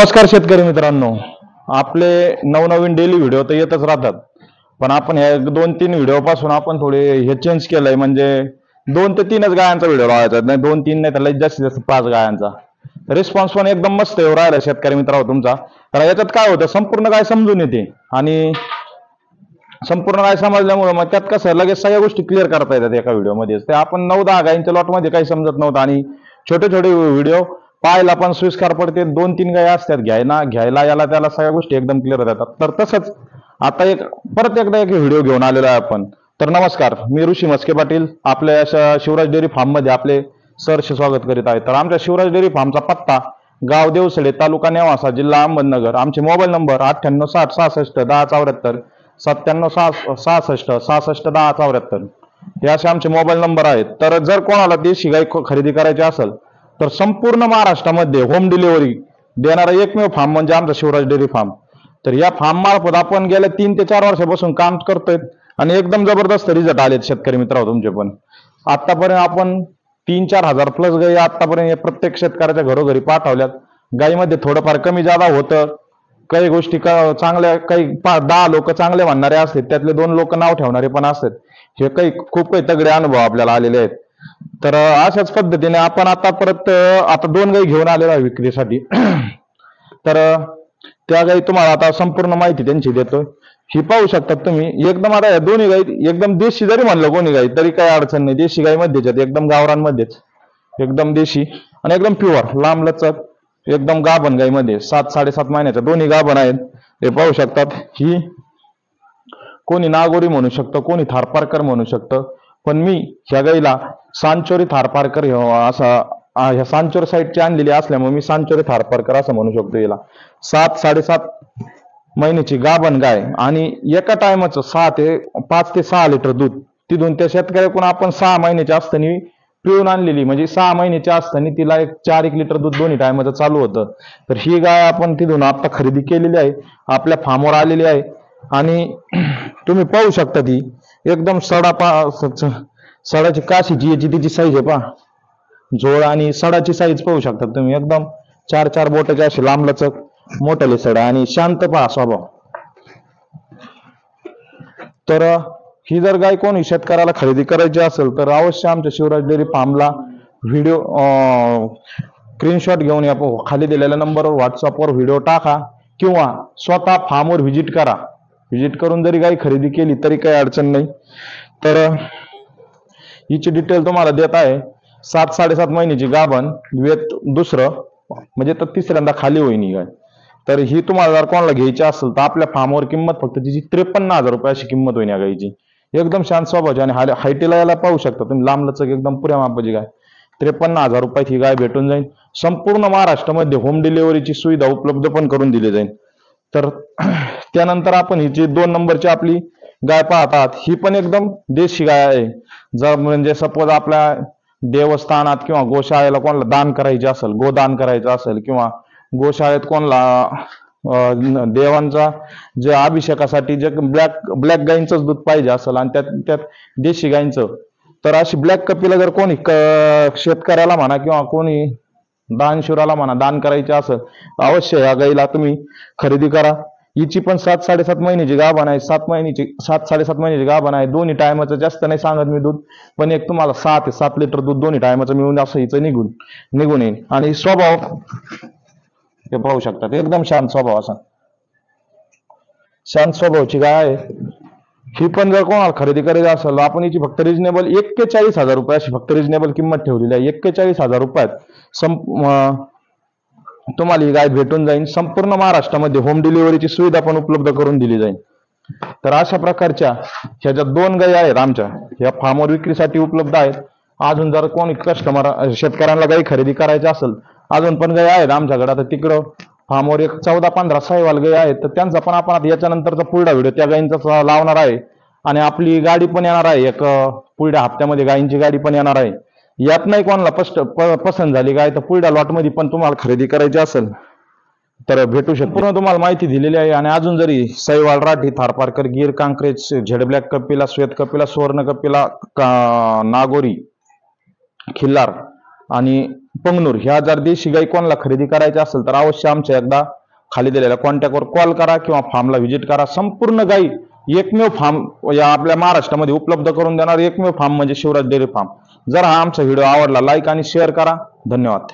नमस्कार शेतकरी मित्रांनो, आपले नवनवीन डेली व्हिडिओ तर येतच राहतात, पण आपण या 2-3 व्हिडिओ पासून आपण थोडे हे चेंज केलंय. म्हणजे 2 ते 3च गायांचा व्हिडिओ लावायचा, नाही 2-3 नाही तर लई जास्तीत जास्त 5 गायांचा. रिस्पॉन्स पण एकदम मस्त येऊ राहिला शेतकरी मित्रांनो तुमचा. तर याच्यात काय होतं, संपूर्ण गाय समजून येते आणि संपूर्ण गाय समजल्यामुळे मग त्यात कसं लगेच सगळ्या गोष्टी क्लिअर करता येतात एका व्हिडिओमध्ये. ते आपण 9-10 गायींच्या लॉटमध्ये काही समजत नव्हतं आणि छोटे छोटे व्हिडिओ पाहायला पण सोयीस्कर पडते. 2-3 गाय असतात घ्यायला याला त्याला सगळ्या गोष्टी एकदम क्लिअर होतात. तर तसंच आता परत एकदा एक व्हिडिओ घेऊन आलेलो आहे आपण. तर नमस्कार, मी ऋषी मस्के पाटील आपल्या अशा शिवराज डेअरी फार्म मध्ये आपले सहर्ष स्वागत करीत आहे. तर आमच्या शिवराज डेअरी फार्मचा पत्ता गाव देवसडे, तालुका नेवासा, जिल्हा अहमदनगर. आमचे मोबाईल नंबर 9860661074, 9766661074 हे असे आमचे मोबाईल नंबर आहेत. तर जर कोणाला देशी गाय खरेदी करायची असेल तर संपूर्ण महाराष्ट्रामध्ये होम डिलिव्हरी देणारा एकमेव फार्म म्हणजे आमचा शिवराज डेअरी फार्म. तर या फार्म मार्फत आपण गेल्या 3 ते 4 वर्षापासून काम करतोय आणि एकदम जबरदस्त रिझल्ट आलेत शेतकरी मित्रांनो तुमचे पण. आतापर्यंत आपण 3-4 हजार प्लस गायी आतापर्यंत प्रत्येक शेतकऱ्याच्या घरोघरी पाठवल्यात. गायीमध्ये थोडंफार कमी जादा होतं, काही गोष्टी चांगल्या, काही 10 लोक चांगले म्हणणारे असतात, त्यातले 2 लोक नाव ठेवणारे पण असतात. हे खूप काही तगडे अनुभव आपल्याला आलेले आहेत. तर अशाच पद्धतीने आपण आता परत 2 गायी घेऊन आलेलो आहे विक्रीसाठी. तर त्या गायी तुम्हाला आता संपूर्ण माहिती त्यांची देतोय. ही पाहू शकतात तुम्ही. एकदम आता या दोन्ही गायी एकदम देशी जरी म्हणलं कोणी गाई तरी काही अडचण नाही. देशी गाई मध्येच आहेत, एकदम गावरांमध्येच, एकदम देशी आणि एकदम प्युअर लांब लचक एकदम गाभण गाईमध्ये 7-7.5 महिन्याच्या दोन्ही गाभण आहेत. हे पाहू शकतात. ही कोणी नागोरी म्हणू शकतं, कोणी थारपारकर म्हणू शकतं, पण मी ह्या गाईला सांचोरी थारपारकर ह्या सांचोर साईडची आणलेली असल्यामुळे मी सांचोरी थारपारकर असं म्हणू शकतो. याला 7-7.5 महिन्याची गाभण गाय आणि एका टायमाचं 5 ते 6 लिटर दूध तिथून त्या शेतकऱ्याकडून आपण 6 महिन्याच्या असताना पिळून आणलेली. म्हणजे 6 महिन्याच्या असताना तिला 4-1 लिटर दूध दोन्ही टायमाचं चालू होतं. तर ही गाय आपण तिथून आता खरेदी केलेली आहे, आपल्या फार्मवर आलेली आहे आणि तुम्ही पाहू शकता ती एकदम सडाची काशीची याची तिची साईज आहे पहा. झोळ आणि सडाची साईज पाहू शकता तुम्ही. एकदम 4-4 बोटाचे असे लांबलचक मोठ्याले सडा आणि शांत पहा स्वभाव. तर ही जर गाय कोणी शेतकऱ्याला खरेदी करायची असेल तर अवश्य आमच्या शिवराज डेअरी फार्मला व्हिडिओ स्क्रीनशॉट घेऊन या खाली दिलेल्या नंबरवर व्हॉट्सअपवर व्हिडिओ टाका किंवा स्वतः फार्मवर व्हिजिट करा. व्हिजिट करून जरी गाय खरेदी केली तरी काही अडचण नाही. तर हिची डिटेल तुम्हाला देत आहे. 7-7.5 महिन्याची गाभण, वेत दुसरं म्हणजे तर तिसऱ्यांदा खाली होईन ही गाय. तर ही तुम्हाला जर कोणाला घ्यायची असेल तर आपल्या फार्मवर किंमत फक्त तिची 53,000 रुपये अशी किंमत होईन या गायची. एकदम शांत स्वभावाची आणि हायटीला याला पाहू शकता तुम्ही, लांबलचक एकदम पुऱ्या मापाची गाय. 53,000 रुपयात ही गाय भेटून जाईल. संपूर्ण महाराष्ट्रामध्ये होम डिलिव्हरीची सुविधा उपलब्ध पण करून दिली जाईल. तर त्यानंतर आपण हिची 2 नंबरची आपली गाय पाहतात. ही पण एकदम देशी गाय आहे. जर म्हणजे सपोज आपल्या देवस्थानात किंवा गोशाळेला कोणाला दान करायचे असेल, गोदान करायचं असेल किंवा गोशाळेत कोणाला देवांचा जे अभिषेकासाठी जे ब्लॅक गायींचंच दूध पाहिजे असेल आणि त्यात देशी गायींचं, तर अशी ब्लॅक कपीला जर कोणी शेतकऱ्याला म्हणा किंवा कोणी दानशूराला म्हणा दान करायचे असेल अवश्य या गायीला तुम्ही खरेदी करा. हिची पण 7-7.5 महिन्याची गाभण आहे. 7-7.5 महिन्याची गाभण आहे. दोन्ही टायमाचं जास्त नाही सांगत मी दूध, पण एक तुम्हाला 6 ते 7 लिटर दूध दोन्ही टायमाचं मिळून असं हिचं निघून येईल. आणि स्वभाव हे पाहू शकतात, एकदम शांत स्वभाव, असा शांत स्वभावाची गाय आहे. ही पण जर कोणाला खरेदी करायची असेल आपण हिची फक्त रिजनेबल 41,000 रुपये अशी फक्त रिजनेबल किंमत ठेवलेली आहे. 41,000 रुपयात तुम्हाला ही गाय भेटून जाईल. संपूर्ण महाराष्ट्रामध्ये होम डिलिव्हरीची सुविधा पण उपलब्ध करून दिली जाईल. तर अशा प्रकारच्या ह्याच्यात 2 गायी आहेत आमच्या या फार्मवर विक्रीसाठी उपलब्ध आहेत. अजून जर कोणी शेतकऱ्यांना गायी खरेदी करायची असेल अजून पण गायी आहेत आमच्याकडे. आता तिकडं फार्मवर एक 14-15 साईवाल गायी आहेत, तर त्यांचा पण आपण आता याच्यानंतरचा पुढला व्हिडिओ त्या गायींचा लावणार आहे. आणि आपली गाडी पण येणार आहे, एक पुढल्या हप्त्यामध्ये गायींची गाडी पण येणार आहे. यात नाही कोणाला पसंत झाली गाय तर पुढल्या लॉटमध्ये पण तुम्हाला खरेदी करायची असेल तर भेटू शकतो. पूर्ण तुम्हाला माहिती दिलेली आहे. आणि अजून जरी सैवाल, राठी, थारपारकर, गिर, कांक्रेज, झेड ब्लॅक कपिला, श्वेत कपिला, सुवर्ण कपिला, नागोरी, खिल्लार आणि पंगनूर ह्या जर देशी गाई कोणाला खरेदी करायची असेल तर अवश्य आमच्या एकदा खाली दिलेल्या कॉन्टॅक्टवर कॉल करा किंवा फार्मला व्हिजिट करा. संपूर्ण गाई एकमेव फार्म या आपल्या महाराष्ट्रामध्ये उपलब्ध करून देणार एकमेव फार्म म्हणजे शिवराज डेअरी फार्म. जर हा आमचा व्हिडिओ आवडला लाईक आणि शेअर करा. धन्यवाद.